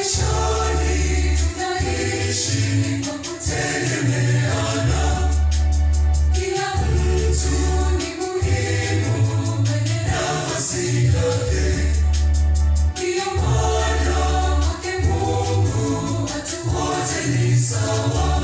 Maishani tunaishi kwa kutegemeana, kila mtu ni muhimu kwenye nafasi yake. Ndiyo maana kwake Mungu watu wote ni sawa.